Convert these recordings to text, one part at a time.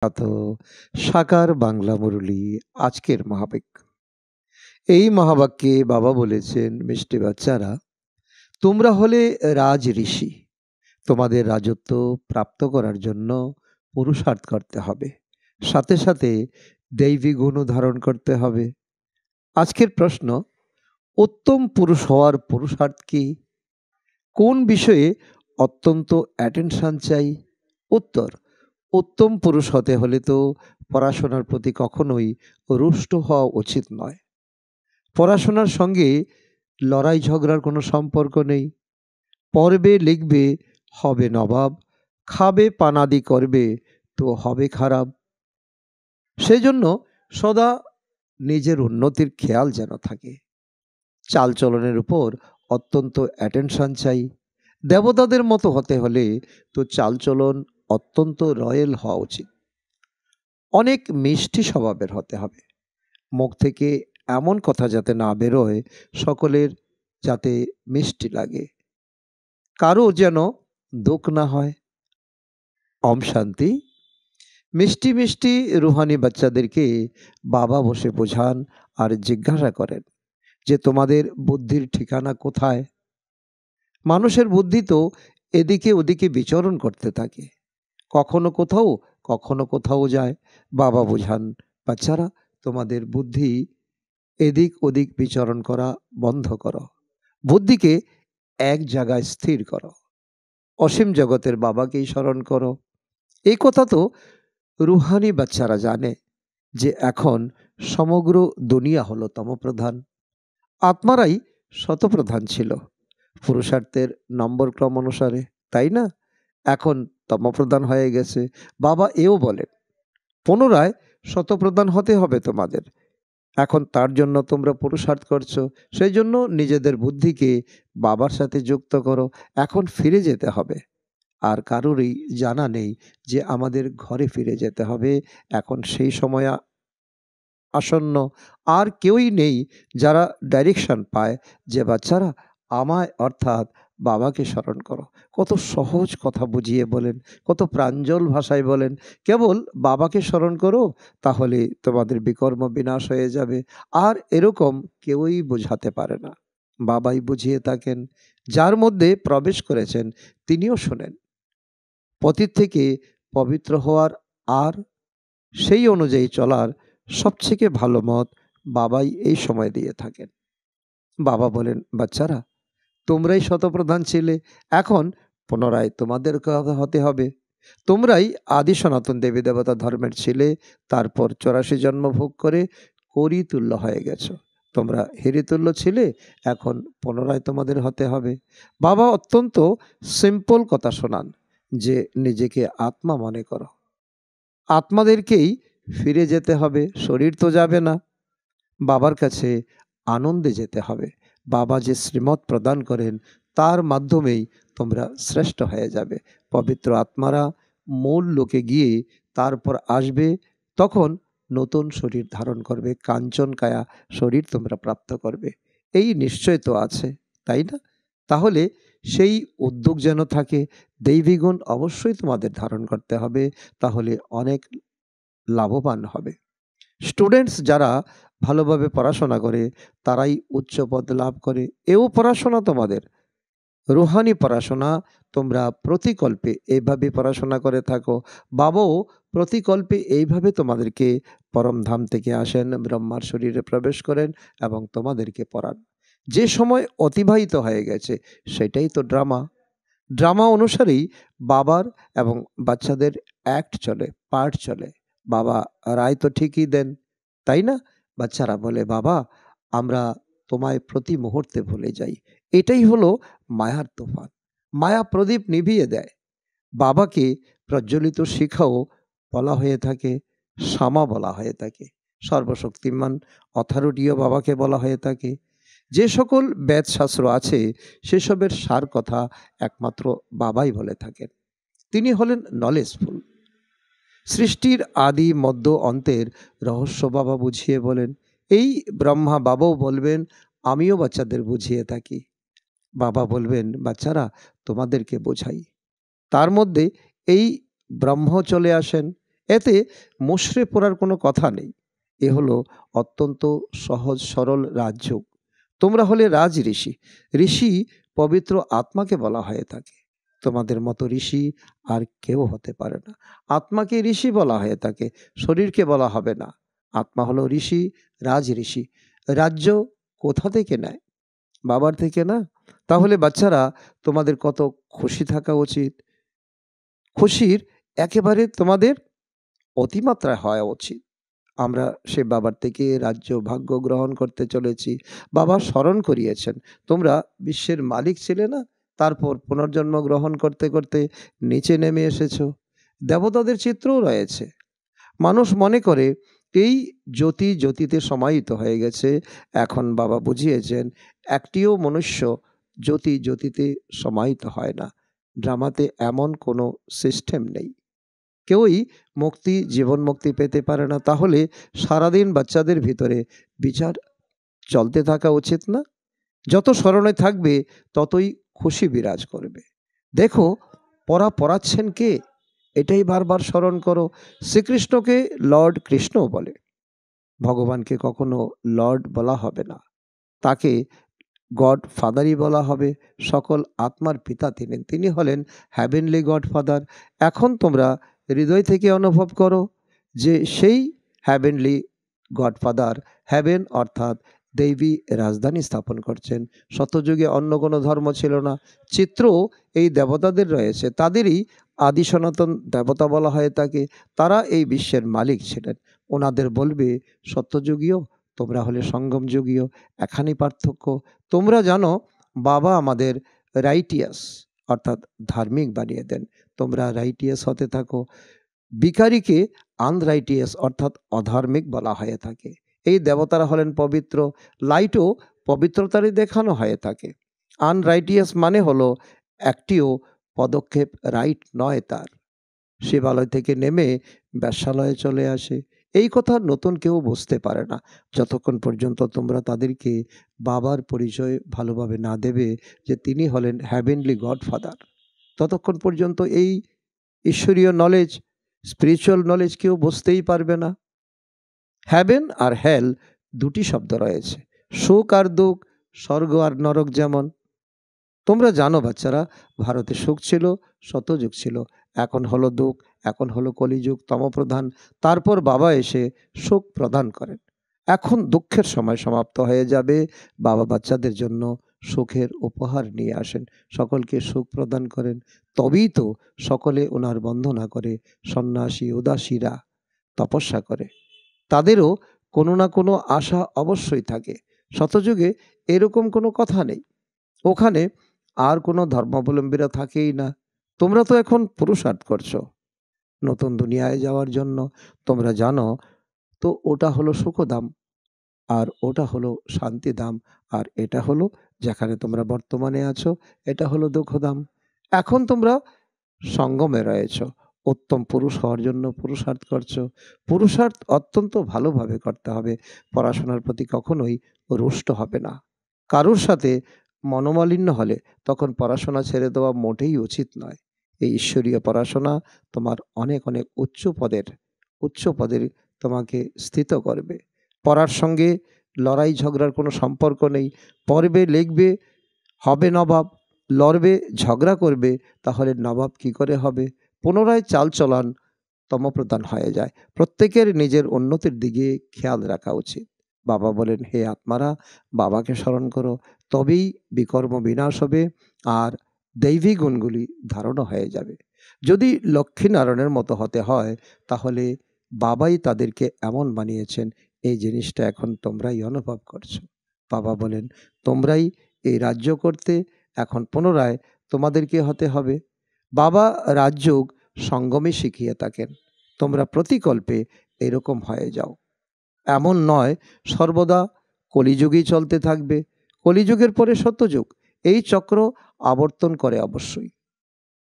তো সাকার বাংলা মুরলী আজকের মহাবাক্য। এই মহাবাক্যে বাবা বলেছেন, মিষ্টি বাচ্চারা, তোমরা হলে রাজ ঋষি। তোমাদের রাজত্ব প্রাপ্ত করার জন্য পুরুষার্থ করতে হবে, সাথে সাথে দৈবী গুণও ধারণ করতে হবে। আজকের প্রশ্ন, উত্তম পুরুষ হওয়ার পুরুষার্থ কি? কোন বিষয়ে অত্যন্ত অ্যাটেনশন চাই? উত্তর, উত্তম পুরুষ হতে হলে তো পড়াশোনার প্রতি কখনোই রুষ্ট হওয়া উচিত নয়। পড়াশোনার সঙ্গে লড়াই ঝগড়ার কোনো সম্পর্ক নেই। পড়বে লিখবে, হবে নবাব, খাবে পানাদি করবে, তো হবে খারাপ। সেজন্য সদা নিজের উন্নতির খেয়াল যেন থাকে। চালচলনের উপর অত্যন্ত অ্যাটেনশন চাই। দেবতাদের মতো হতে হলে তো চালচলন অত্যন্ত রয়্যাল হওয়া উচিত। অনেক মিষ্টি স্বভাবের হতে হবে। মুখ থেকে এমন কথা যাতে না বেরোয় সকলের যাতে মিষ্টি লাগে, কারো যেন দুঃখ না হয়। ওম শান্তি। মিষ্টি মিষ্টি রুহানি বাচ্চাদেরকে বাবা বসে বোঝান আর জিজ্ঞাসা করেন যে তোমাদের বুদ্ধির ঠিকানা কোথায়? মানুষের বুদ্ধি তো এদিকে ওদিকে বিচরণ করতে থাকে, কখনো কোথাও কখনো কোথাও যায়। বাবা বোঝান, বাচ্চারা, তোমাদের বুদ্ধি এদিক ওদিক বিচরণ করা বন্ধ করো, বুদ্ধিকে এক জায়গায় স্থির করো, অসীম জগতের বাবাকেই স্মরণ করো। এই কথা তো রুহানি বাচ্চারা জানে যে এখন সমগ্র দুনিয়া হলো তমপ্রধান, আত্মারাই শতপ্রধান ছিল পুরুষার্থের নম্বর ক্রম অনুসারে, তাই না? এখন তমপ্রধান হয়ে গেছে। বাবা এও বলেন, পুনরায় শতপ্রধান হতে হবে তোমাদের। এখন তার জন্য তোমরা পুরুষার্থ করছো, সেই জন্য নিজেদের বুদ্ধিকে বাবার সাথে যুক্ত করো। এখন ফিরে যেতে হবে। আর কারোরই জানা নেই যে আমাদের ঘরে ফিরে যেতে হবে। এখন সেই সময় আসন্ন। আর কেউই নেই যারা ডাইরেকশন পায় যে বাচ্চারা আমায় অর্থাৎ বাবাকে স্মরণ করো। কত সহজ কথা বুঝিয়ে বলেন, কত প্রাঞ্জল ভাষায় বলেন, কেবল বাবাকে স্মরণ করো, তাহলে তোমাদের বিকর্ম বিনাশ হয়ে যাবে। আর এরকম কেউই বোঝাতে পারে না, বাবাই বুঝিয়ে থাকেন। যার মধ্যে প্রবেশ করেছেন তিনিও শোনেন। পতিত থেকে পবিত্র হওয়ার আর সেই অনুযায়ী চলার সবথেকে ভালো মত বাবাই এই সময় দিয়ে থাকেন। বাবা বলেন, বাচ্চারা, তোমরাই শতপ্রধান ছিলে, এখন পুনরায় তোমাদের হতে হবে। তোমরাই আদি সনাতন দেবী দেবতা ধর্মের ছিলে, তারপর 84 জন্ম ভোগ করে করিতুল্য হয়ে গেছো। তোমরা হিরিতুল্য ছিলে, এখন পুনরায় তোমাদের হতে হবে। বাবা অত্যন্ত সিম্পল কথা শোনান যে নিজেকে আত্মা মনে করো, আত্মাদেরকেই ফিরে যেতে হবে, শরীর তো যাবে না। বাবার কাছে আনন্দে যেতে হবে। বাবা যে শ্রীমত প্রদান করেন তার মাধ্যমেই তোমরা শ্রেষ্ঠ হয়ে যাবে। পবিত্র আত্মারা মূল লোকে গিয়ে তারপর আসবে, তখন নতুন শরীর ধারণ করবে, কাঞ্চন কায়া শরীর তোমরা প্রাপ্ত করবে। এই নিশ্চয় তো আছে, তাই না? তাহলে সেই উদ্যোগ যেন থাকে। দৈবী গুণ অবশ্যই তোমাদের ধারণ করতে হবে, তাহলে অনেক লাভবান হবে। স্টুডেন্টস যারা ভালোভাবে পড়াশোনা করে তারাই উচ্চ পদ লাভ করে। এও পড়াশোনা তোমাদের রুহানি পড়াশোনা। তোমরা প্রতিকল্পে এইভাবে পড়াশোনা করে থাকো। বাবাও প্রতিকল্পে এইভাবে তোমাদেরকে পরমধাম থেকে আসেন, ব্রহ্মার শরীরে প্রবেশ করেন এবং তোমাদেরকে পড়ান। যে সময় অতিবাহিত হয়ে গেছে সেটাই তো ড্রামা। ড্রামা অনুসারেই বাবার এবং বাচ্চাদের অ্যাক্ট চলে, পার্ট চলে। বাবা রায় তো ঠিকই দেন, তাই না? বাচ্চারা বলে, বাবা আমরা তোমায় প্রতি মুহূর্তে ভুলে যাই। এটাই হলো মায়ার তুফান। মায়া প্রদীপ নিভিয়ে দেয়। বাবাকে প্রজ্বলিত শিখাও বলা হয়ে থাকে, শামা বলা হয়ে থাকে, সর্বশক্তিমান অথরিটিও বাবাকে বলা হয়ে থাকে। যে সকল বেদশাস্ত্র আছে সেসবের সার কথা একমাত্র বাবাই বলে থাকেন। তিনি হলেন নলেজফুল। সৃষ্টির আদি মধ্য অন্তের রহস্য বাবা বুঝিয়ে বলেন। এই ব্রহ্মা বাবাও বলবেন, আমিও বাচ্চাদের বুঝিয়ে থাকি। বাবা বলবেন, বাচ্চারা তোমাদেরকে বোঝাই। তার মধ্যে এই ব্রহ্ম চলে আসেন এতে মুষড়ে পড়ার কোনো কথা নেই। এ হলো অত্যন্ত সহজ সরল রাজযোগ। তোমরা হলে রাজ ঋষি। ঋষি পবিত্র আত্মাকে বলা হয়ে থাকে। তোমাদের মতো ঋষি আর কেউ হতে পারে না। আত্মাকে ঋষি বলা হয়ে থাকে, শরীরকে বলা হবে না। আত্মা হলো ঋষি, রাজ ঋষি। রাজ্য কোথা থেকে নেয়? বাবার থেকে না? তাহলে বাচ্চারা, তোমাদের কত খুশি থাকা উচিত। খুশির একেবারে তোমাদের অতিমাত্রায় হওয়া উচিত। আমরা সে বাবার থেকে রাজ্য ভাগ্য গ্রহণ করতে চলেছি। বাবা স্মরণ করিয়েছেন, তোমরা বিশ্বের মালিক ছিলে না, তারপর পুনর্জন্ম গ্রহণ করতে করতে নিচে নেমে এসেছো। দেবতাদের চিত্রও রয়েছে। মানুষ মনে করে এই জ্যোতি জ্যোতিতে সমাহিত হয়ে গেছে। এখন বাবা বুঝিয়েছেন, একটিও মনুষ্য জ্যোতি জ্যোতিতে সমাহিত হয় না। ড্রামাতে এমন কোনো সিস্টেম নেই। কেউই মুক্তি, জীবন মুক্তি পেতে পারে না। তাহলে সারাদিন বাচ্চাদের ভিতরে বিচার চলতে থাকা উচিত না? যত স্মরণে থাকবে ততই খুশি বিরাজ করবে। দেখো, পড়াচ্ছেন কে? এটাই বারবার স্মরণ করো। শ্রীকৃষ্ণকে লর্ড কৃষ্ণও বলে। ভগবানকে কখনো লর্ড বলা হবে না, তাকে গড ফাদারই বলা হবে। সকল আত্মার পিতা তিনি হলেন হ্যাভেনলি গড ফাদার। এখন তোমরা হৃদয় থেকে অনুভব করো যে সেই হ্যাভেনলি গড ফাদার হ্যাভেন অর্থাৎ দেবী রাজধানী স্থাপন করছেন। শতযুগে অন্য কোনো ধর্ম ছিল না। চিত্র এই দেবতাদের রয়েছে, তাদেরই আদি সনাতন দেবতা বলা হয়ে থাকে। তারা এই বিশ্বের মালিক ছিলেন। ওনাদের বলবে সত্যযুগীয়, তোমরা হলে সঙ্গম যুগীয়। এখানেই পার্থক্য। তোমরা জানো বাবা আমাদের রাইটিয়াস অর্থাৎ ধার্মিক বানিয়ে দেন। তোমরা রাইটিয়াস হতে থাকো। ভিখারিকে আনরাইটিয়াস অর্থাৎ অধার্মিক বলা হয়ে থাকে। এই দেবতারা হলেন পবিত্র। লাইটও পবিত্রতারই দেখানো হয়ে থাকে। আনরাইটিয়াস মানে হলো একটিও পদক্ষেপ রাইট নয় তার। শিবালয় থেকে নেমে বেশ্যালয়ে চলে আসে। এই কথা নতুন কেউ বুঝতে পারে না যতক্ষণ পর্যন্ত তোমরা তাদেরকে বাবার পরিচয় ভালোভাবে না দেবে যে তিনি হলেন হ্যাভেনলি গডফাদার। ততক্ষণ পর্যন্ত এই ঈশ্বরীয় নলেজ, স্পিরিচুয়াল নলেজ কেউ বুঝতেই পারবে না। হ্যাভেন আর হেল দুটি শব্দ রয়েছে, সুখ আর দুঃখ, স্বর্গ আর নরক। যেমন তোমরা জানো বাচ্চারা, ভারতে সুখ ছিল, সত্যযুগ ছিল, এখন হলো দুঃখ, এখন হলো কলিযুগ, তমপ্রধান। তারপর বাবা এসে সুখ প্রদান করেন। এখন দুঃখের সময় সমাপ্ত হয়ে যাবে। বাবা বাচ্চাদের জন্য সুখের উপহার নিয়ে আসেন, সকলকে সুখ প্রদান করেন। তবেই তো সকলে ওনার বন্দনা করে। সন্ন্যাসী উদাসীরা তপস্যা করে, তাদেরও কোনো না কোনো আশা অবশ্যই থাকে। শতযুগে এরকম কোনো কথা নেই। ওখানে আর কোনো ধর্মাবলম্বীরা থাকেই না। তোমরা তো এখন পুরুষার্থ করছো নতুন দুনিয়ায় যাওয়ার জন্য। তোমরা জানো তো ওটা হলো সুখধাম, আর ওটা হলো শান্তিধাম, আর এটা হলো যেখানে তোমরা বর্তমানে আছো, এটা হলো দুঃখধাম। এখন তোমরা সঙ্গমে রয়েছ। উত্তম পুরুষ হওয়ার জন্য পুরুষার্থ করছো। পুরুষার্থ অত্যন্ত ভালোভাবে করতে হবে। পড়াশোনার প্রতি কখনোই রুষ্ট হবে না। কারোর সাথে মনোমালিন্য হলে তখন পড়াশোনা ছেড়ে দেওয়া মোটেই উচিত নয়। এই ঈশ্বরীয় পড়াশোনা তোমার অনেক অনেক উচ্চ পদের তোমাকে স্থিত করবে। পড়ার সঙ্গে লড়াই ঝগড়ার কোনো সম্পর্ক নেই। পড়বে, লিখবে, হবে নবাব। লড়বে, ঝগড়া করবে, তাহলে নবাব কি করে হবে? পুনরায় চাল চলান তমপ্রধান হয়ে যায়। প্রত্যেকের নিজের উন্নতির দিকে খেয়াল রাখা উচিত। বাবা বলেন, হে আত্মারা, বাবাকে স্মরণ করো, তবেই বিকর্ম বিনাশ হবে আর দৈবী গুণগুলি ধারণ হয়ে যাবে। যদি লক্ষ্মীনারায়ণের মতো হতে হয়, তাহলে বাবাই তাদেরকে এমন বানিয়েছেন। এই জিনিসটা এখন তোমরাই অনুভব করছো। বাবা বলেন, তোমরাই এই রাজ্য করতে এখন পুনরায় তোমাদেরকে হতে হবে। বাবা রাজযোগ সঙ্গমে শিখিয়ে থাকেন। তোমরা প্রতিকল্পে এরকম হয়ে যাও। এমন নয় সর্বদা কলিযুগই চলতে থাকবে। কলিযুগের পরে সত্যযুগ, এই চক্র আবর্তন করে অবশ্যই।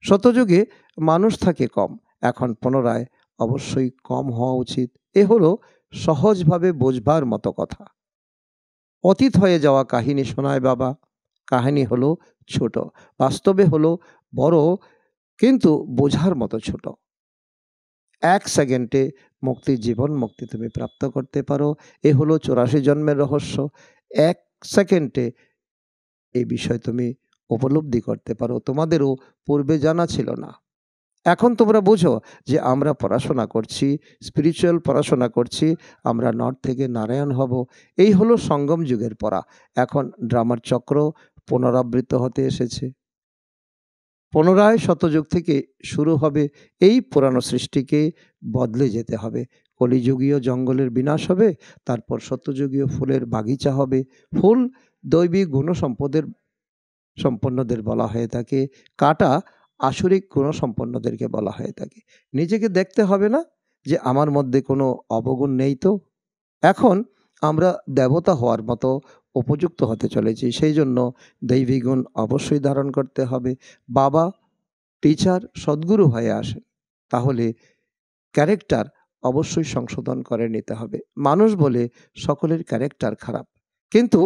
শতযুগে মানুষ থাকে কম, এখন পুনরায় অবশ্যই কম হওয়া উচিত। এ হলো সহজভাবে বোঝবার মতো কথা। অতীত হয়ে যাওয়া কাহিনী শোনায় বাবা। কাহিনী হলো ছোট, বাস্তবে হলো বড়, কিন্তু বোঝার মতো ছোট। এক সেকেন্ডে মুক্তি, জীবন মুক্তি তুমি প্রাপ্ত করতে পারো। এ হলো 84 জন্মের রহস্য। এক সেকেন্ডে এই বিষয় তুমি উপলব্ধি করতে পারো। তোমাদেরও পূর্বে জানা ছিল না। এখন তোমরা বুঝো যে আমরা পড়াশোনা করছি, স্পিরিচুয়াল পড়াশোনা করছি, আমরা নর থেকে নারায়ণ হব। এই হলো সঙ্গম যুগের পড়া। এখন ড্রামার চক্র পুনরাবৃত্ত হতে এসেছে। পুনরায় শতযুগ থেকে শুরু হবে। এই পুরানো সৃষ্টিকে বদলে যেতে হবে। কলিযুগীয় জঙ্গলের বিনাশ হবে, তারপর সত্যযুগীয় ফুলের বাগিচা হবে। ফুল দৈবিক গুণসম্পদের সম্পন্নদের বলা হয়ে থাকে, কাঁটা আসরিক গুণসম্পন্নদেরকে বলা হয়ে থাকে। নিজেকে দেখতে হবে না যে আমার মধ্যে কোনো অবগুণ নেই তো। এখন আমরা দেবতা হওয়ার মতো উপযুক্ত হতে চলেছি, সেই জন্য দৈবী গুণ অবশ্যই ধারণ করতে হবে। বাবা, টিচার, সদ্গুরু হয়ে আসেন, তাহলে ক্যারেক্টার অবশ্যই সংশোধন করে নিতে হবে। মানুষ বলে সকলের ক্যারেক্টার খারাপ, কিন্তু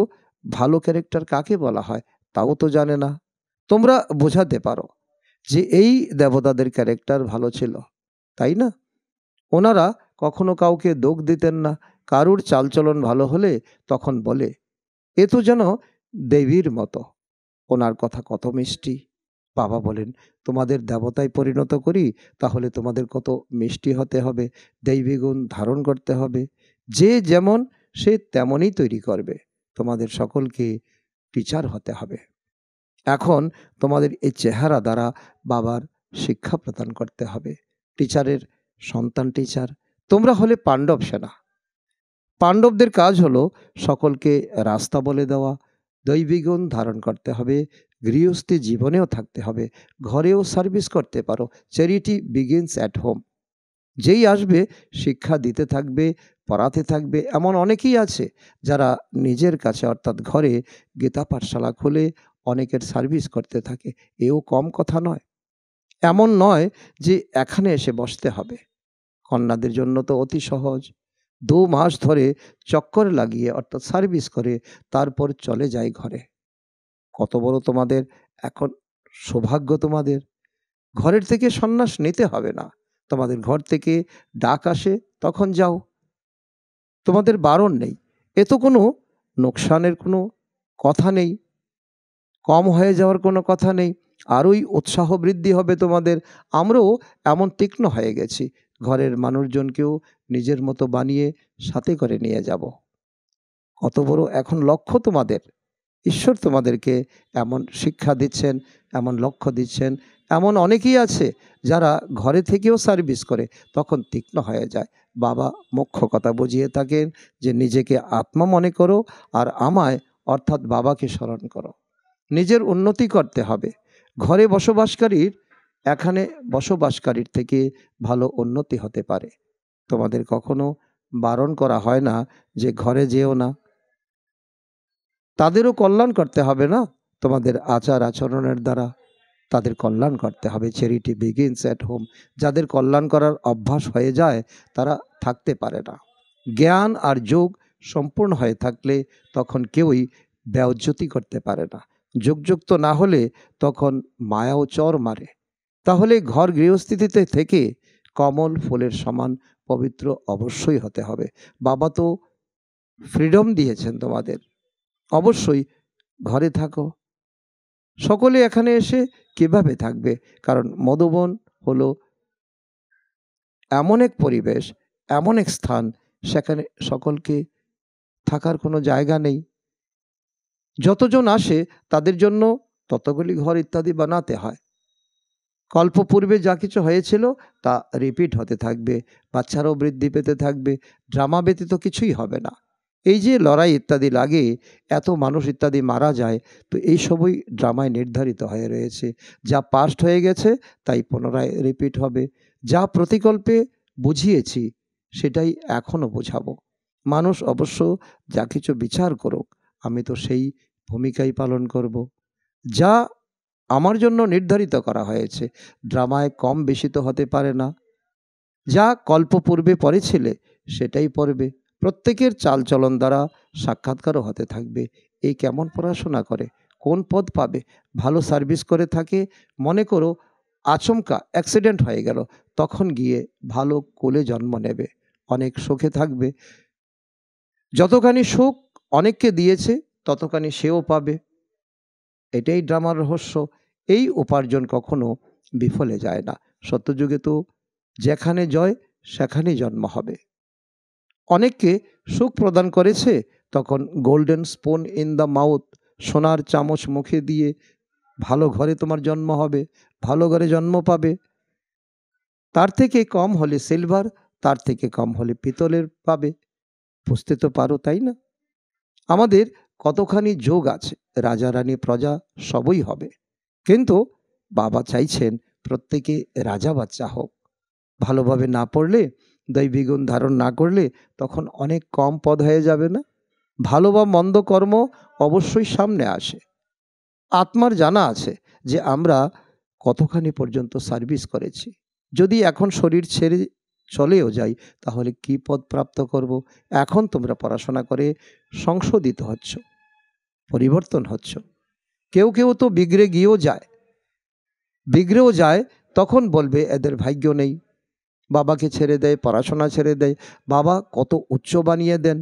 ভালো ক্যারেক্টার কাকে বলা হয় তাও তো জানে না। তোমরা বোঝাতে পারো যে এই দেবতাদের ক্যারেক্টার ভালো ছিল, তাই না? ওনারা কখনো কাউকে দোষ দিতেন না। কারুর চালচলন ভালো হলে তখন বলে, এ তো যেন দেবীর মতো, ওনার কথা কত মিষ্টি। বাবা বলেন, তোমাদের দেবতায় পরিণত করি, তাহলে তোমাদের কত মিষ্টি হতে হবে, দৈবী গুণ ধারণ করতে হবে। যে যেমন সে তেমনই তৈরি করবে। তোমাদের সকলকে টিচার হতে হবে। এখন তোমাদের এই চেহারা দ্বারা বাবার শিক্ষা প্রদান করতে হবে। টিচারের সন্তান টিচার। তোমরা হলে পাণ্ডব সেনা। পাণ্ডবদের কাজ হলো সকলকে রাস্তা বলে দেওয়া। দৈবী গুণ ধারণ করতে হবে, গৃহস্থী জীবনেও থাকতে হবে, ঘরেও সার্ভিস করতে পারো। Charity begins at home. যেই আসবে শিক্ষা দিতে থাকবে, পড়াতে থাকবে। এমন অনেকেই আছে যারা নিজের কাছে অর্থাৎ ঘরে গীতা পাঠশালা খুলে অনেকের সার্ভিস করতে থাকে। এও কম কথা নয়। এমন নয় যে এখানে এসে বসতে হবে। কন্যাদের জন্য তো অতি সহজ। 2 মাস ধরে চক্কর লাগিয়ে অর্থাৎ সার্ভিস করে তারপর চলে যায় ঘরে। কত বড় তোমাদের এখন সৌভাগ্য তোমাদের। ঘরের থেকে সন্ন্যাস নিতে হবে না। তোমাদের ঘর থেকে ডাক আসে, তখন যাও। তোমাদের বারণ নেই। এ তো কোনো নোকসানের কোনো কথা নেই, কম হয়ে যাওয়ার কোনো কথা নেই। আরোই উৎসাহ বৃদ্ধি হবে তোমাদের। আমরাও এমন তীক্ষ্ণ হয়ে গেছি, ঘরের মানুষজনকেও নিজের মতো বানিয়ে সাথে করে নিয়ে যাব। কত বড় এখন লক্ষ্য তোমাদের। ঈশ্বর তোমাদেরকে এমন শিক্ষা দিচ্ছেন, এমন লক্ষ্য দিচ্ছেন। এমন অনেকেই আছে যারা ঘরে থেকেও সার্ভিস করে, তখন তীক্ষ্ণ হয়ে যায়। বাবা মুখ্য কথা বুঝিয়ে থাকেন যে নিজেকে আত্মা মনে করো আর আমায় অর্থাৎ বাবাকে স্মরণ করো। নিজের উন্নতি করতে হবে। ঘরে বসবাসকারীর এখানে বসবাসকারীর থেকে ভালো উন্নতি হতে পারে। তোমাদের কখনো বারণ করা হয় না যে ঘরে যেও না। তাদেরও কল্যাণ করতে হবে না? তোমাদের আচার আচরণের দ্বারা তাদের কল্যাণ করতে হবে। Charity begins at home. যাদের কল্যাণ করার অভ্যাস হয়ে যায় তারা থাকতে পারে না। জ্ঞান আর যোগ সম্পূর্ণ হয়ে থাকলে তখন কেউই ব্যাজ্যোতি করতে পারে না। যোগযুক্ত না হলে তখন মায়াও চর মারে। তাহলে ঘর গৃহস্থিতিতে থেকে কমল ফুলের সমান পবিত্র অবশ্যই হতে হবে। বাবা তো ফ্রিডম দিয়েছেন তোমাদের। অবশ্যই ঘরে থাকো। সকলে এখানে এসে কিভাবে থাকবে? কারণ মধুবন হলো এমন এক পরিবেশ, এমন এক স্থান, সেখানে সকলকে থাকার কোনো জায়গা নেই। যতজন আসে তাদের জন্য ততগুলি ঘর ইত্যাদি বানাতে হয়। কল্পপূর্বে যা কিছু হয়েছিল তা রিপিট হতে থাকবে। বাচ্চারাও বৃদ্ধি পেতে থাকবে। ড্রামা ব্যতীত কিছুই হবে না। এই যে লড়াই ইত্যাদি লাগে, এত মানুষ ইত্যাদি মারা যায়, তো এই সবই ড্রামায় নির্ধারিত হয়ে রয়েছে। যা পাস্ট হয়ে গেছে তাই পুনরায় রিপিট হবে। যা প্রতিকল্পে বুঝিয়েছি সেটাই এখনও বোঝাবো। মানুষ অবশ্য যা কিছু বিচার করুক, আমি তো সেই ভূমিকাই পালন করব। যা আমার জন্য নির্ধারিত করা হয়েছে, ড্রামায় কম বেশি তো হতে পারে না। যা কল্পপূর্বে পড়েছিলে সেটাই পড়বে। প্রত্যেকের চালচলন দ্বারা সাক্ষাৎকারও হতে থাকবে। এই কেমন পড়াশোনা করে, কোন পদ পাবে, ভালো সার্ভিস করে থাকে, মনে করো আচমকা অ্যাক্সিডেন্ট হয়ে গেল, তখন গিয়ে ভালো কোলে জন্ম নেবে, অনেক সুখে থাকবে। যতখানি সুখ অনেককে দিয়েছে ততখানি সেও পাবে। এটাই ড্রামার রহস্য। এই উপার্জন কখনো বিফলে যায় না। সত্যযুগে তো যেখানে জয় সেখানেই জন্ম হবে। অনেককে সুখ প্রদান করেছে, তখন golden spoon in the mouth, সোনার চামচ মুখে দিয়ে ভালো ঘরে তোমার জন্ম হবে, ভালো ঘরে জন্ম পাবে। তার থেকে কম হলে সিলভার, তার থেকে কম হলে পিতলের পাবে। বুঝতে তো পারো, তাই না? আমাদের কতখানি যোগ আছে, রাজা রানী প্রজা সবই হবে, কিন্তু বাবা চাইছেন প্রত্যেকে রাজা বাচ্চা হোক। ভালোভাবে না পড়লে, দৈবী গুণ ধারণ না করলে তখন অনেক কম পদ হয়ে যাবে না? ভালো বা মন্দ কর্ম অবশ্যই সামনে আসে। আত্মার জানা আছে যে আমরা কতখানি পর্যন্ত সার্ভিস করেছি। যদি এখন শরীর ছেড়ে চলেও যাই, তাহলে কি পদ প্রাপ্ত করব? এখন তোমরা পড়াশোনা করে সংশোধিত হচ্ছ, পরিবর্তন হচ্ছ। কেউ কেউ তো বিগড়েও যায়, তখন বলবে এদের ভাগ্য নেই। বাবাকে ছেড়ে দেয়, পড়াশোনা ছেড়ে দেয়, বাবা কত উচ্চ বানিয়ে দেন।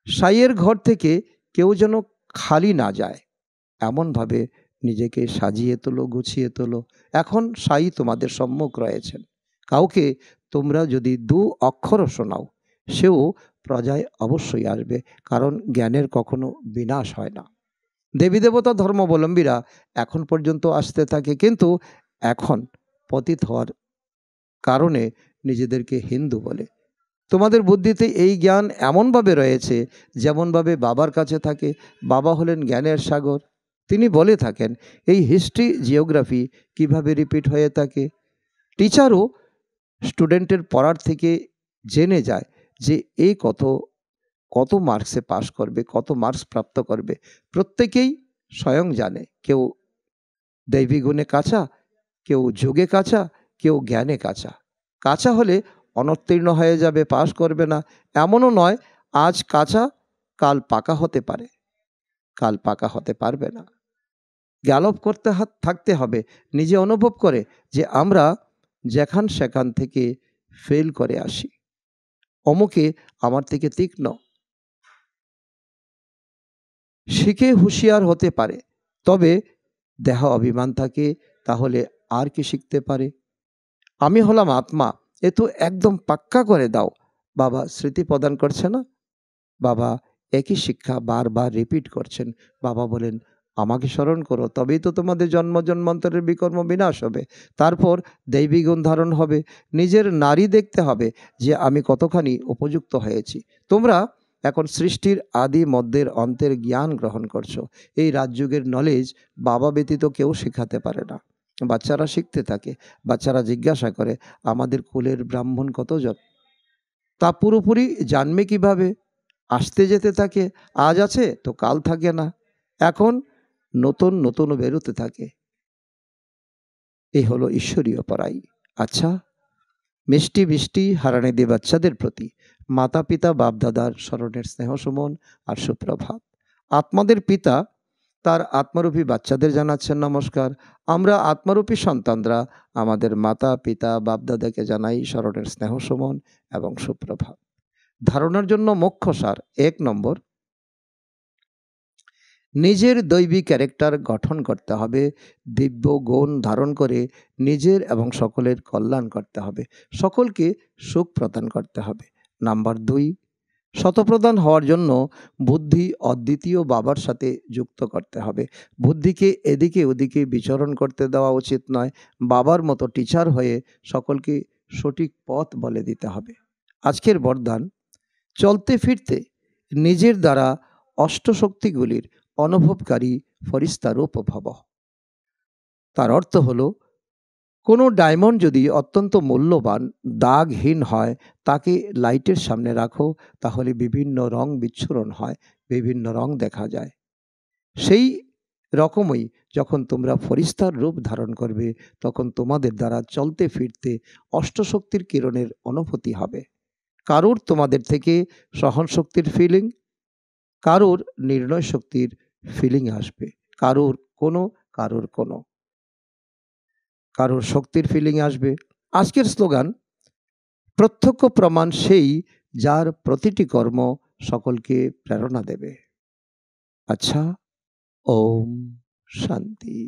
সাইয়ের ঘর থেকে কেউ যেন খালি না যায়, এমনভাবে নিজেকে সাজিয়ে তোলো, গুছিয়ে তোলো। এখন সাই তোমাদের সম্মুখ রয়েছেন। কাউকে তোমরা যদি দু অক্ষরও শোনাও, সেও প্রজায় অবশ্যই আসবে, কারণ জ্ঞানের কখনো বিনাশ হয় না। দেবী দেবতা ধর্মাবলম্বীরা এখন পর্যন্ত আসতে থাকে, কিন্তু এখন পতিত হওয়ার কারণে নিজেদেরকে হিন্দু বলে। তোমাদের বুদ্ধিতে এই জ্ঞান এমনভাবে রয়েছে যেমনভাবে বাবার কাছে থাকে। বাবা হলেন জ্ঞানের সাগর। তিনি বলে থাকেন এই হিস্ট্রি জিওগ্রাফি কিভাবে রিপিট হয়ে থাকে। টিচারও স্টুডেন্টের পড়ার থেকে জেনে যায় যে এই কত কত মার্কসে পাশ করবে, কত মার্কস প্রাপ্ত করবে। প্রত্যেকেই স্বয়ং জানে, কেউ দৈবী গুণে কাঁচা, কেউ যোগে কাঁচা, কেউ জ্ঞানে কাঁচা। কাঁচা হলে অনুত্তীর্ণ হয়ে যাবে, পাশ করবে না, এমনও নয়। আজ কাঁচা, কাল পাকা হতে পারে, কাল পাকা হতে পারবে না। গ্যালপ করতে থাকতে হবে, নিজে অনুভব করে যে আমরা যেখান সেখান থেকে ফেল করে আসি। অমুকে আমার থেকে তীক্ষ্ণ, শিখে হুঁশিয়ার হতে পারে, তবে দেহ অভিমান থাকে, তাহলে আর কি শিখতে পারে? আমি হলাম আত্মা, এ তো একদম পাক্কা করে দাও। বাবা স্মৃতি প্রদান করছে না? বাবা একই শিক্ষা বারবার রিপিট করছেন। বাবা বলেন আমাকে স্মরণ করো, তবেই তো তোমাদের জন্ম জন্মান্তরের বিকর্ম বিনাশ হবে। তারপর দৈবী গুণ ধারণ হবে। নিজের নারী দেখতে হবে যে আমি কতখানি উপযুক্ত হয়েছি। তোমরা এখন সৃষ্টির আদি মধ্যের অন্তের জ্ঞান গ্রহণ করছো। এই রাজযুগের নলেজ বাবা ব্যতীত কেউ শেখাতে পারে না। বাচ্চারা শিখতে থাকে, বাচ্চারা জিজ্ঞাসা করে আমাদের কুলের ব্রাহ্মণ কতজন? তা পুরোপুরি জানবে কিভাবে? আসতে যেতে থাকে, আজ আছে তো কাল থাকে না। এখন নতুন নতুন বেরোতে থাকে। এই হলো ঈশ্বরীয় পড়াই। আচ্ছা, মিষ্টি বৃষ্টি হারানিদি বাচ্চাদের প্রতি মাতা পিতা বাপদাদার স্মরণের স্নেহ সুমন আর সুপ্রভাত। আত্মাদের পিতা তার আত্মরূপী বাচ্চাদের জানাচ্ছেন নমস্কার। আমরা আত্মরূপী সন্তানরা আমাদের মাতা পিতা বাপদাদাকে জানাই স্মরণের স্নেহ সুমন এবং সুপ্রভাত। ধারণার জন্য মুখ্য সার: ১ নম্বর, নিজের দৈবিক ক্যারেক্টার গঠন করতে হবে, দিব্য গুণ ধারণ করে নিজের এবং সকলের কল্যাণ করতে হবে, সকলকে সুখ প্রদান করতে হবে। নাম্বার ২, শতপ্রধান হওয়ার জন্য বুদ্ধি অদ্বিতীয় বাবার সাথে যুক্ত করতে হবে। বুদ্ধিকে এদিকে ওদিকে বিচরণ করতে দেওয়া উচিত নয়। বাবার মতো টিচার হয়ে সকলকে সঠিক পথ বলে দিতে হবে। আজকের বরদান: চলতে ফিরতে নিজের দ্বারা অষ্টশক্তিগুলির অনুভবকারী ফরিস্তারূপ ভব। তার অর্থ হলো, কোনো ডায়মন্ড যদি অত্যন্ত মূল্যবান, দাগহীন হয়, তাকে লাইটের সামনে রাখো, তাহলে বিভিন্ন রং বিচ্ছুরণ হয়, বিভিন্ন রং দেখা যায়। সেই রকমই যখন তোমরা ফরিস্তার রূপ ধারণ করবে, তখন তোমাদের দ্বারা চলতে ফিরতে অষ্টশক্তির কিরণের অনুভূতি হবে। কারুর তোমাদের থেকে সহন শক্তির ফিলিং, কারুর নির্ণয় শক্তির ফিলিং আসবে, কারুর কোনো। কারোর শক্তির ফিলিং আসবে। আজকের স্লোগান, প্রত্যক্ষ প্রমাণ সেই যার প্রতিটি কর্ম সকলকে প্রেরণা দেবে। আচ্ছা, ওম শান্তি।